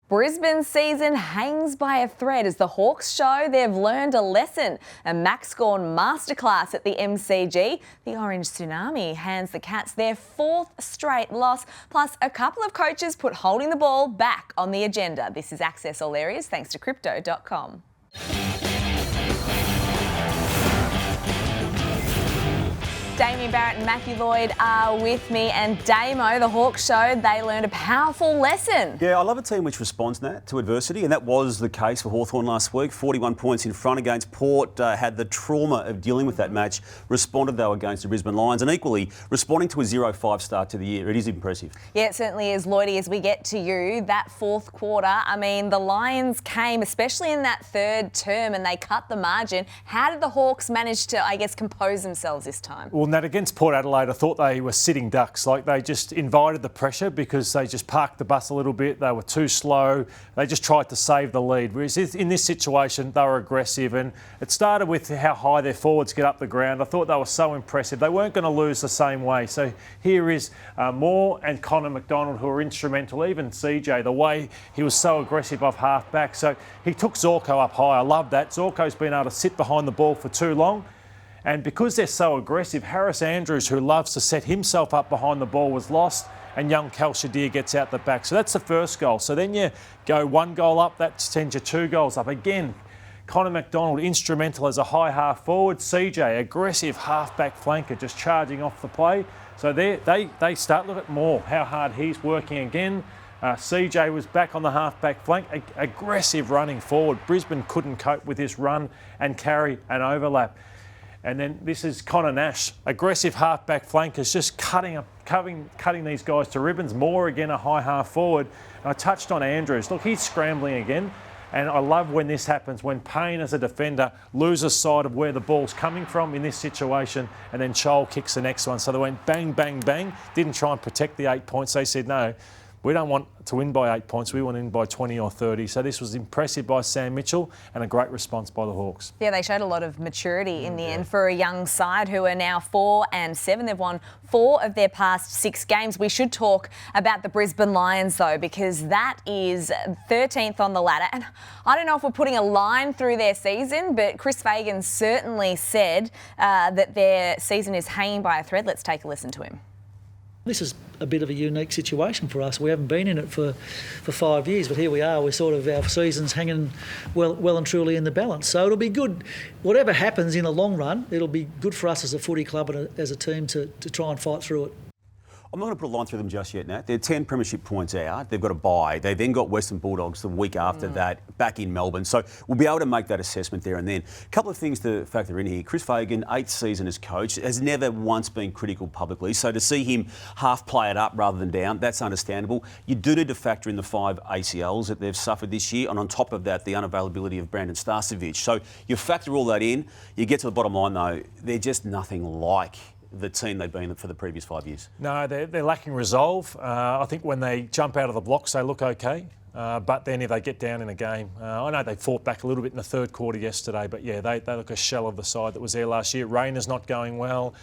Brisbane's season hangs by a thread as the Hawks show they've learned a lesson. A Gawn masterclass at the MCG. The Orange Tsunami hands the Cats their fourth straight loss, plus a couple of coaches put holding the ball back on the agenda. This is Access All Areas thanks to Crypto.com. Damian Barrett and Matthew Lloyd are with me, and Damo, the Hawks showed they learned a powerful lesson. Yeah, I love a team which responds, Nat, to adversity, and that was the case for Hawthorn last week. 41 points in front against Port, had the trauma of dealing with that match, responded though against the Brisbane Lions, and equally responding to a 0-5 start to the year. It is impressive. Yeah, it certainly is, Lloydie. As we get to you, that fourth quarter, I mean, the Lions came, especially in that third term, and they cut the margin. How did the Hawks manage to, I guess, compose themselves this time? Well, Nat, against Port Adelaide, I thought they were sitting ducks. Like, they just invited the pressure because they just parked the bus a little bit. They were too slow. They just tried to save the lead. Whereas in this situation, they were aggressive, and it started with how high their forwards get up the ground. I thought they were so impressive. They weren't going to lose the same way. So here is Moore and Connor McDonald, who are instrumental. Even CJ, the way he was so aggressive off half back. So he took Zorko up high. I love that. Zorko's been able to sit behind the ball for too long. And because they're so aggressive, Harris Andrews, who loves to set himself up behind the ball, was lost, and young Cal Shadir gets out the back. So that's the first goal. So then you go one goal up, that sends you two goals up. Again, Connor McDonald, instrumental as a high half forward. CJ, aggressive half-back flanker, just charging off the play. So they start, look at Moore, how hard he's working again. CJ was back on the half-back flank, aggressive running forward. Brisbane couldn't cope with this run and carry and overlap. And then this is Connor Nash, aggressive half-back flankers, just cutting these guys to ribbons. Moore again, a high half forward. And I touched on Andrews. Look, he's scrambling again. And I love when this happens, when Payne as a defender loses sight of where the ball's coming from in this situation, and then Chol kicks the next one. So they went bang, bang, bang. Didn't try and protect the 8 points. They said, no, we don't want to win by 8 points. We want to win by 20 or 30. So this was impressive by Sam Mitchell and a great response by the Hawks. Yeah, they showed a lot of maturity in the end for a young side who are now 4-7. They've won 4 of their past 6 games. We should talk about the Brisbane Lions, though, because that is 13th on the ladder. And I don't know if we're putting a line through their season, but Chris Fagan certainly said that their season is hanging by a thread. Let's take a listen to him. This is a bit of a unique situation for us. We haven't been in it for 5 years, but here we are. We're sort of, our season's hanging well and truly in the balance. So it'll be good. Whatever happens in the long run, it'll be good for us as a footy club and as a team to try and fight through it. I'm not going to put a line through them just yet, Nat. They're 10 premiership points out. They've got a bye. They then got Western Bulldogs the week after that, back in Melbourne. So we'll be able to make that assessment there and then. A couple of things to factor in here. Chris Fagan, 8th season as coach, has never once been critical publicly. So to see him half play it up rather than down, that's understandable. You do need to factor in the 5 ACLs that they've suffered this year, and on top of that, the unavailability of Brandon Starcevic. So you factor all that in. You get to the bottom line, though, they're just nothing like the team they've been for the previous 5 years. No, they're lacking resolve. I think when they jump out of the blocks, they look okay. But then if they get down in a game, I know they fought back a little bit in the third quarter yesterday, but yeah, they look a shell of the side that was there last year. Rayner's not going well.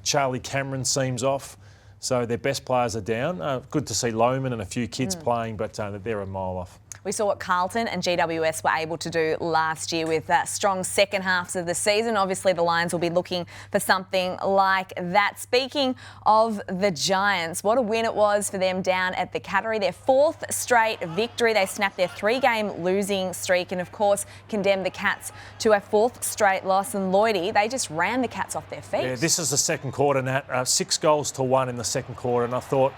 Charlie Cameron seems off. So their best players are down. Good to see Lohman and a few kids playing, but they're a mile off. We saw what Carlton and GWS were able to do last year with strong second halves of the season. Obviously, the Lions will be looking for something like that. Speaking of the Giants, what a win it was for them down at the Cattery. Their 4th straight victory. They snapped their 3-game losing streak and, of course, condemned the Cats to a 4th straight loss. And Lloydie, they just ran the Cats off their feet. Yeah, this is the second quarter, Nat. 6 goals to 1 in the second quarter, and I thought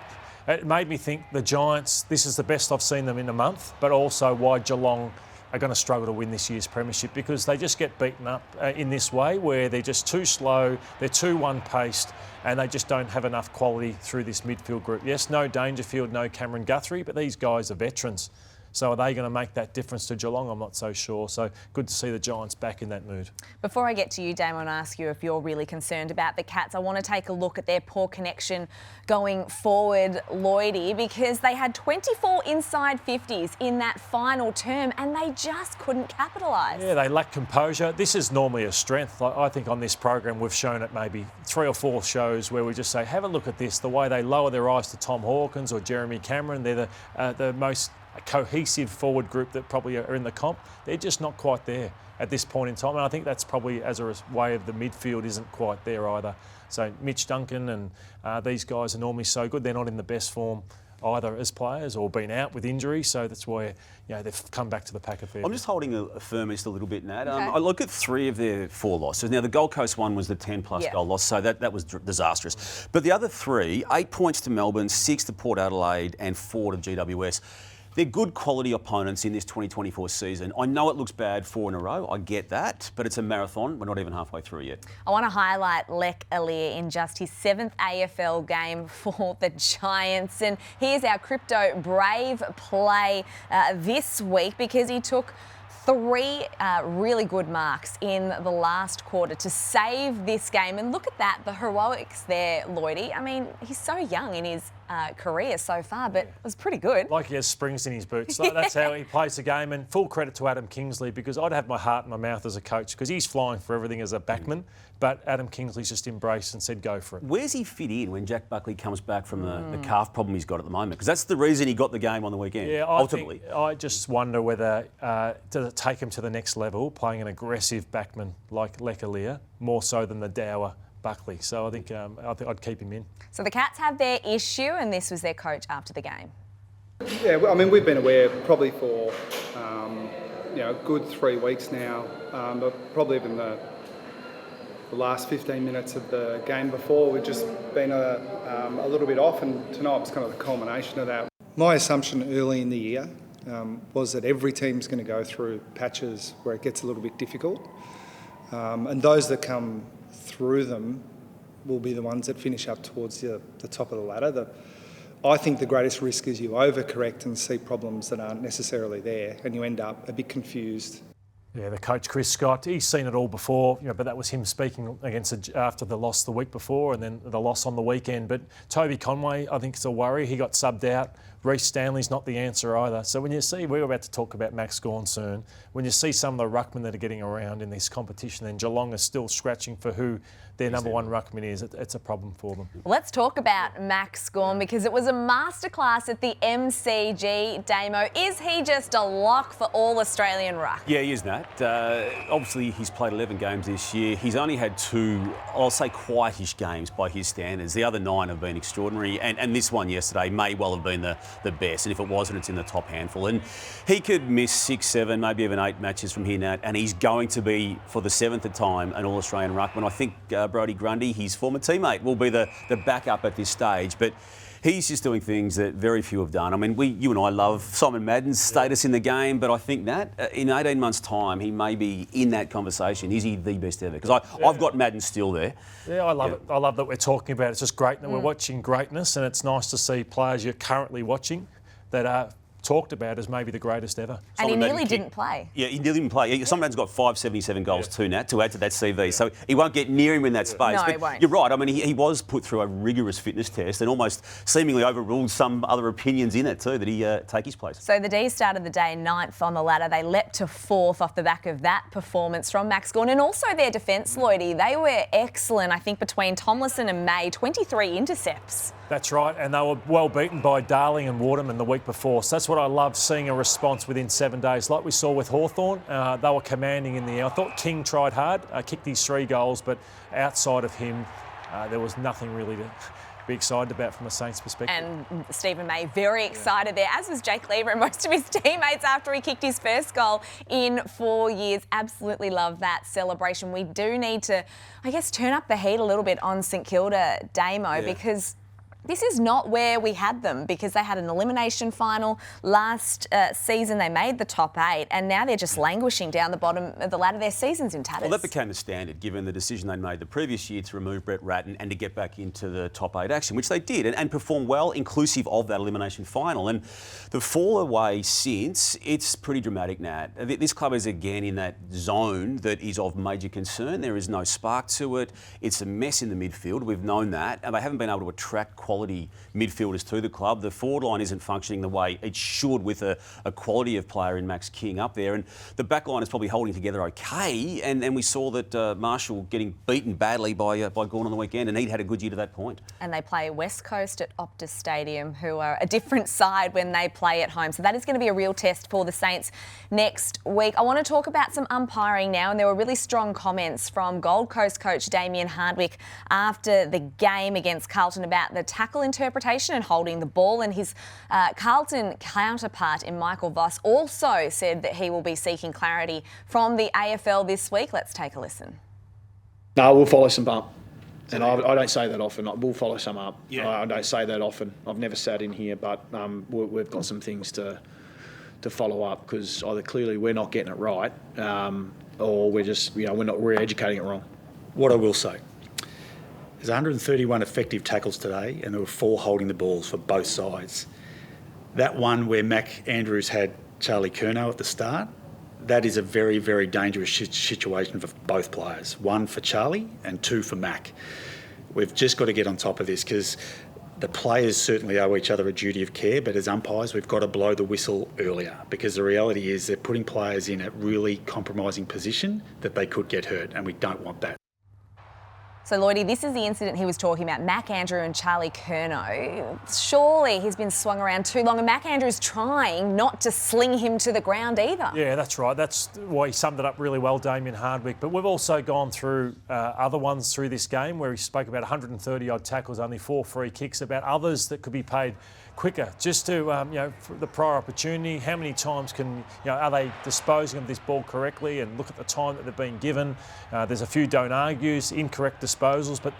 it made me think the Giants, this is the best I've seen them in a month, but also why Geelong are going to struggle to win this year's premiership, because they just get beaten up in this way where they're just too slow, they're too one-paced, and they just don't have enough quality through this midfield group. Yes, no Dangerfield, no Cameron Guthrie, but these guys are veterans. So are they going to make that difference to Geelong? I'm not so sure. So good to see the Giants back in that mood. Before I get to you, Damon, and ask you if you're really concerned about the Cats, I want to take a look at their poor connection going forward, Lloydie, because they had 24 inside 50s in that final term and they just couldn't capitalise. Yeah, they lack composure. This is normally a strength. I think on this program we've shown it maybe 3 or 4 shows where we just say, have a look at this, the way they lower their eyes to Tom Hawkins or Jeremy Cameron. They're the most a cohesive forward group that probably are in the comp. They're just not quite there at this point in time, and I think that's probably as a way of the midfield isn't quite there either. So Mitch Duncan and these guys are normally so good. They're not in the best form either as players or been out with injury, so that's where they've come back to the pack a fair I'm bit. just holding a firm just a little bit, Nat. Okay. I look at 3 of their 4 losses. Now, the Gold Coast one was the 10-plus goal loss, so that was disastrous. But the other 3, 8 points to Melbourne, 6 to Port Adelaide and 4 to GWS. They're good quality opponents in this 2024 season. I know it looks bad 4 in a row. I get that, but it's a marathon. We're not even halfway through yet. I want to highlight Lek Alir in just his 7th AFL game for the Giants. And here's our crypto brave play this week, because he took 3 really good marks in the last quarter to save this game. And look at that, the heroics there, Lloydie. I mean, he's so young in his career so far, but it was pretty good. Like he has springs in his boots. That's how he plays the game. And full credit to Adam Kingsley, because I'd have my heart in my mouth as a coach, because he's flying for everything as a backman. But Adam Kingsley's just embraced and said, go for it. Where's he fit in when Jack Buckley comes back from the calf problem he's got at the moment? Because that's the reason he got the game on the weekend, ultimately. I just wonder whether to take him to the next level, playing an aggressive backman like Lek Alir, more so than the dour Buckley. So I think I'd keep him in. So the Cats have their issue, and this was their coach after the game. Yeah, I mean, we've been aware probably for a good 3 weeks now, but probably even the last 15 minutes of the game before, we've just been a little bit off, and tonight was kind of the culmination of that. My assumption early in the year was that every team's going to go through patches where it gets a little bit difficult, and those that come through them will be the ones that finish up towards the top of the ladder. I think the greatest risk is you overcorrect and see problems that aren't necessarily there, and you end up a bit confused. Yeah, the coach, Chris Scott, he's seen it all before, but that was him speaking after the loss the week before and then the loss on the weekend. But Toby Conway, I think, is a worry. He got subbed out. Reece Stanley's not the answer either. So when you see, we're about to talk about Max Gawn soon, when you see some of the ruckmen that are getting around in this competition, then Geelong is still scratching for who their number 1 ruckman is. It's a problem for them. Let's talk about Max Gawn, because it was a masterclass at the MCG. Damo, is he just a lock for all Australian ruck? Yeah, he is, Nat. Obviously, he's played 11 games this year. He's only had 2, I'll say, quietish games by his standards. The other 9 have been extraordinary, and this one yesterday may well have been the best, and if it wasn't, it's in the top handful. And he could miss 6, 7, maybe even 8 matches from here, Nat, and he's going to be, for the 7th time, an All-Australian ruckman. I think Brodie Grundy, his former teammate, will be the backup at this stage, but he's just doing things that very few have done. I mean, you and I love Simon Madden's status in the game, but I think, Nat, in 18 months' time, he may be in that conversation. Is he the best ever? Because I've got Madden still there. Yeah, I love it. I love that we're talking about it. It's just great that we're watching greatness, and it's nice to see players you're currently watching that are talked about as maybe the greatest ever. And he Simon nearly Madden didn't play. Yeah, he didn't play. Simon's got 577 goals too, Nat, to add to that CV. So he won't get near him in that space. No, but he won't. You're right. I mean, he was put through a rigorous fitness test and almost seemingly overruled some other opinions in it too, that he take his place. So the D started the day 9th on the ladder. They leapt to 4th off the back of that performance from Max Gawn. And also their defence, Lloydie, they were excellent, I think, between Tomlinson and May, 23 intercepts. That's right, and they were well beaten by Darling and Waterman the week before. So that's what I love, seeing a response within 7 days. Like we saw with Hawthorn, they were commanding in the air. I thought King tried hard, kicked his 3 goals, but outside of him, there was nothing really to be excited about from a Saints perspective. And Stephen May very excited there, as was Jake Lever and most of his teammates after he kicked his first goal in 4 years. Absolutely love that celebration. We do need to, I guess, turn up the heat a little bit on St Kilda, Damo, because this is not where we had them, because they had an elimination final last season. They made the top 8, and now they're just languishing down the bottom of the ladder. Their season's in tatters. Well, that became the standard, given the decision they made the previous year to remove Brett Ratton and to get back into the top 8 action, which they did, and performed well, inclusive of that elimination final. And the fall away since, it's pretty dramatic, Nat. This club is again in that zone that is of major concern. There is no spark to it. It's a mess in the midfield. We've known that, and they haven't been able to attract quality midfielders to the club. The forward line isn't functioning the way it should with a quality of player in Max King up there. And the back line is probably holding together okay. And we saw that Marshall getting beaten badly by Gawn on the weekend, and he'd had a good year to that point. And they play West Coast at Optus Stadium, who are a different side when they play at home. So that is going to be a real test for the Saints next week. I want to talk about some umpiring now, and there were really strong comments from Gold Coast coach Damian Hardwick after the game against Carlton about the tackle interpretation and holding the ball. And his Carlton counterpart in Michael Voss also said that he will be seeking clarity from the AFL this week. Let's take a listen. No, we'll follow some up. And I don't say that often. We'll follow some up. Yeah. I don't say that often. I've never sat in here, but we've got some things to follow up, because either clearly we're not getting it right, or we're just we're educating it wrong. What I will say, there's 131 effective tackles today, and there were 4 holding the balls for both sides. That one where Mac Andrews had Charlie Curnow at the start, that is a very, very dangerous situation for both players. 1 for Charlie and 2 for Mac. We've just got to get on top of this, because the players certainly owe each other a duty of care, but as umpires, we've got to blow the whistle earlier, because the reality is they're putting players in a really compromising position that they could get hurt, and we don't want that. So, Lloydie, this is the incident he was talking about, Mac Andrew and Charlie Curnow. Surely he's been swung around too long, and Mac Andrew's trying not to sling him to the ground either. Yeah, that's right. That's why he summed it up really well, Damian Hardwick. But we've also gone through other ones through this game where he spoke about 130-odd tackles, only 4 free kicks, about others that could be paid quicker, just to, for the prior opportunity. How many times are they disposing of this ball correctly, and look at the time that they've been given. There's a few don't argues, incorrect disposals, but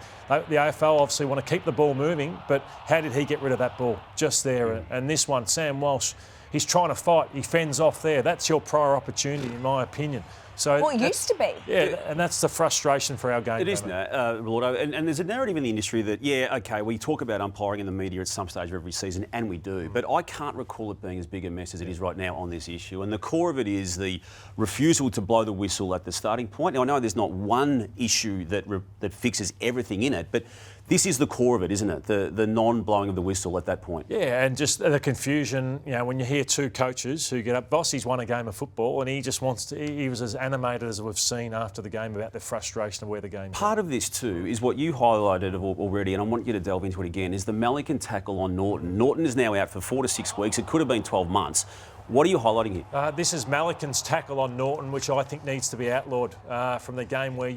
the AFL obviously want to keep the ball moving, but how did he get rid of that ball? Just there. And this one, Sam Walsh, he's trying to fight, he fends off there. That's your prior opportunity, in my opinion. So well, it used to be. Yeah, and that's the frustration for our game. It is, Lordo. And there's a narrative in the industry that, we talk about umpiring in the media at some stage of every season, and we do. But I can't recall it being as big a mess as it is right now on this issue. And the core of it is the refusal to blow the whistle at the starting point. Now, I know there's not one issue that fixes everything in it, but this is the core of it, isn't it? The non-blowing of the whistle at that point. Yeah, and just the confusion, when you hear 2 coaches who get up. Bossie's won a game of football, and he just wants to, he was as animated as we've seen after the game about the frustration of where the game is. Part of this too is what you highlighted already, and I want you to delve into it again, is the Malikan tackle on Norton. Norton is now out for 4 to 6 weeks. It could have been 12 months. What are you highlighting here? This is Malikan's tackle on Norton, which I think needs to be outlawed from the game, where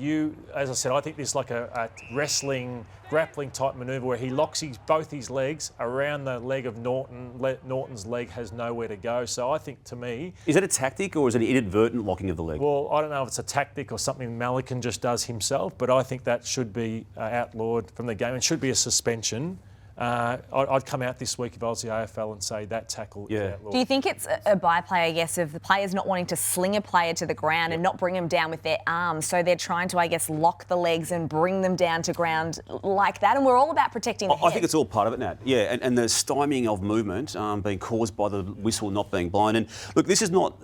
as I said, I think there's like a wrestling, grappling type manoeuvre where he locks both his legs around the leg of Norton. Norton's leg has nowhere to go. So I think, to me... Is that a tactic, or is it an inadvertent locking of the leg? Well, I don't know if it's a tactic or something Malikan just does himself, but I think that should be outlawed from the game. It should be a suspension. I'd come out this week if I was the AFL and say that tackle is outlawed. Do you think it's a byplay, I guess, of the players not wanting to sling a player to the ground and not bring them down with their arms? So they're trying to, I guess, lock the legs and bring them down to ground like that. And we're all about protecting the head. I think it's all part of it, Nat. Yeah, and the stymieing of movement being caused by the whistle not being blown. And look, this is not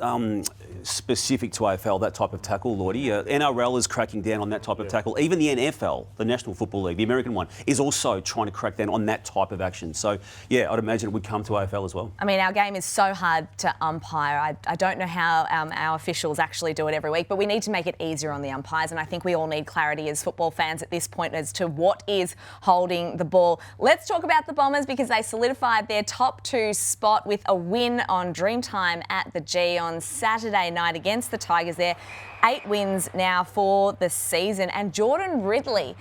specific to AFL, that type of tackle, Lloydie. NRL is cracking down on that type of tackle. Even the NFL, the National Football League, the American one, is also trying to crack down on that type of action. So, I'd imagine it would come to AFL as well. I mean, our game is so hard to umpire. I don't know how our officials actually do it every week, but we need to make it easier on the umpires, and I think we all need clarity as football fans at this point as to what is holding the ball. Let's talk about the Bombers, because they solidified their top 2 spot with a win on Dreamtime at the G on Saturday night against the Tigers there. 8 wins now for the season. And Jordan Ridley,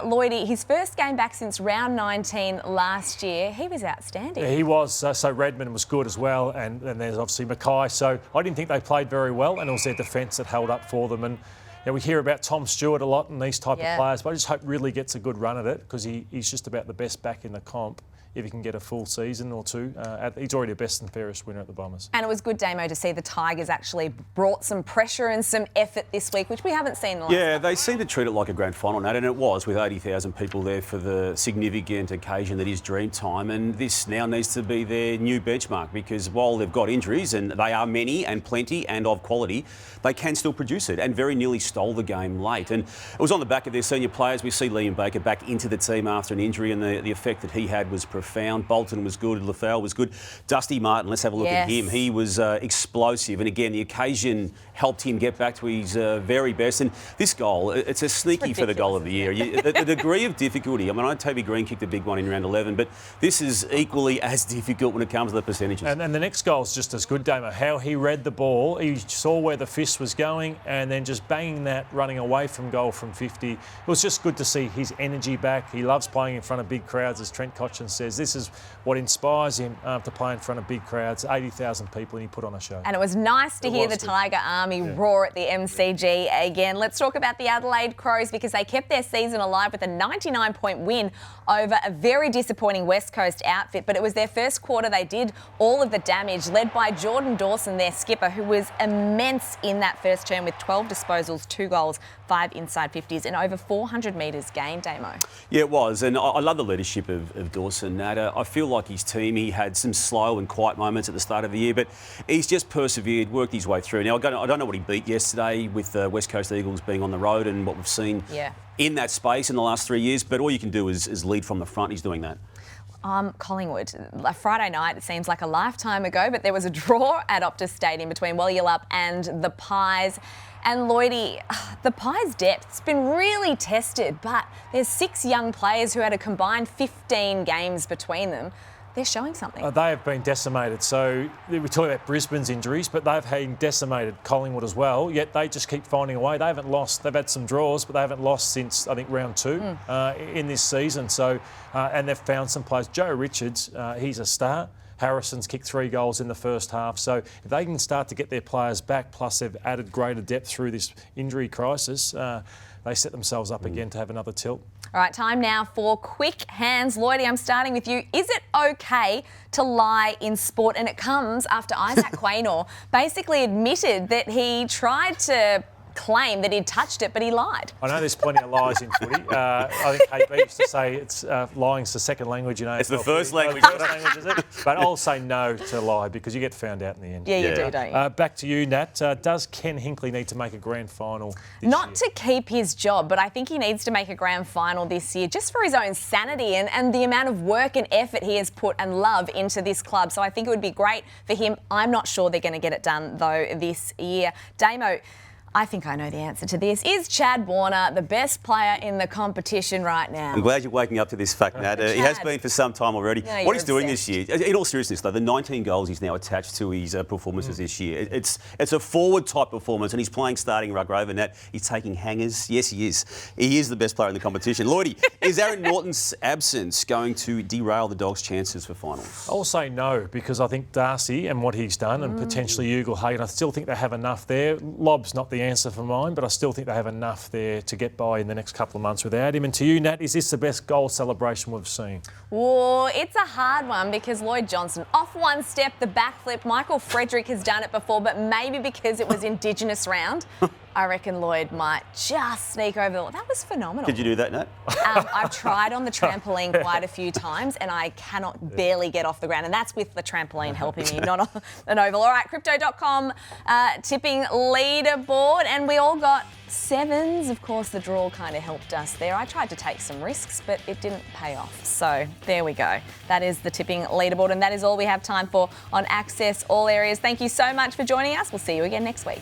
Lloydie, his first game back since round 19 last year, he was outstanding. Yeah, he was. So Redmond was good as well, and there's obviously Mackay. So I didn't think they played very well, and it was their defence that held up for them. And we hear about Tom Stewart a lot and these type of players, but I just hope Ridley gets a good run at it, because he's just about the best back in the comp. if he can get a full season or two. He's already a best and fairest winner at the Bombers. And it was good, Damo, to see the Tigers actually brought some pressure and some effort this week, which we haven't seen in the last Yeah, they seem to treat it like a grand final, Nat, and it was, with 80,000 people there for the significant occasion that is Dreamtime. And this now needs to be their new benchmark, because while they've got injuries, and they are many and plenty and of quality, they can still produce it, and very nearly stole the game late. And it was on the back of their senior players. We see Liam Baker back into the team after an injury, and the effect that he had was profound. Bolton was good, Lafau was good. Dusty Martin, let's have a look at him. He was explosive, and again, the occasion helped him get back to his very best. And this goal, it's a sneaky for the goal of the year. The degree of difficulty, I know Toby Green kicked a big one in round 11, but this is equally as difficult when it comes to the percentages. And the next goal is just as good, Damo. How he read the ball, he saw where the fist was going, and then just banging that, running away from goal from 50. It was just good to see his energy back. He loves playing in front of big crowds, as Trent Cotchin says. This is what inspires him to play in front of big crowds, 80,000 people, and he put on a show. And it was nice to hear the Tiger Army roar at the MCG again. Let's talk about the Adelaide Crows, because they kept their season alive with a 99-point win over a very disappointing West Coast outfit. But it was their first quarter. They did all of the damage, led by Jordan Dawson, their skipper, who was immense in that first term with 12 disposals, 2 goals, 5 inside 50s, and over 400 metres gained, Damo. Yeah, it was. And I love the leadership of Dawson, Nat. I feel like his team, he had some slow and quiet moments at the start of the year, but he's just persevered, worked his way through. Now, I don't know what he beat yesterday with the West Coast Eagles being on the road and what we've seen in that space in the last 3 years, but all you can do is lead from the front. He's doing that. Collingwood, a Friday night, it seems like a lifetime ago, but there was a draw at Optus Stadium between Wellyup and the Pies. And Lloydie, the Pies' depth's been really tested, but there's 6 young players who had a combined 15 games between them. They're showing something. They have been decimated. So we talk about Brisbane's injuries, but they've had decimated Collingwood as well, yet they just keep finding a way. They haven't lost. They've had some draws, but they haven't lost since, I think, round 2 in this season. So, and they've found some players. Joe Richards, he's a star. Harrison's kicked 3 goals in the first half. So if they can start to get their players back, plus they've added greater depth through this injury crisis, they set themselves up again to have another tilt. All right, time now for quick hands. Lloydie, I'm starting with you. Is it okay to lie in sport? And it comes after Isaac Quaynor basically admitted that he tried to claim that he'd touched it, but he lied. I know there's plenty of lies in footy. I think KB used to say it's lying's the second language. You know, it's the first language. Is it? But I'll say no to lie, because you get found out in the end. Yeah, you do, don't you? Back to you, Nat. Does Ken Hinkley need to make a grand final this Not year? to keep his job, but I think he needs to make a grand final this year just for his own sanity and the amount of work and effort he has put and love into this club. So I think it would be great for him. I'm not sure they're going to get it done, though, this year. Damo, I think I know the answer to this. Is Chad Warner the best player in the competition right now? I'm glad you're waking up to this fact, Nat. He has been for some time already. No, what he's doing this year, in all seriousness though, the 19 goals he's now attached to his performances this year, it's a forward type performance, and he's playing starting ruck rover, Nat. He's taking hangers. Yes, he is. He is the best player in the competition. Lloydie, is Aaron Norton's absence going to derail the Dogs' chances for finals? I'll say no, because I think Darcy and what he's done, and potentially Ugle-Hagan, I still think they have enough there. Lob's not the answer for mine, but I still think they have enough there to get by in the next couple of months without him. And to you, Nat, is this the best goal celebration we've seen? Oh, it's a hard one, because Lloyd Johnson off one step, the backflip. Michael Frederick has done it before, but maybe because it was Indigenous round, I reckon Lloyd might just sneak over the... That was phenomenal. Could you do that, Nat? I've tried on the trampoline quite a few times, and I cannot barely get off the ground, and that's with the trampoline helping me, not on an oval. All right, Crypto.com tipping leaderboard, and we all got 7s. Of course, the draw kind of helped us there. I tried to take some risks, but it didn't pay off. So there we go. That is the tipping leaderboard, and that is all we have time for on Access All Areas. Thank you so much for joining us. We'll see you again next week.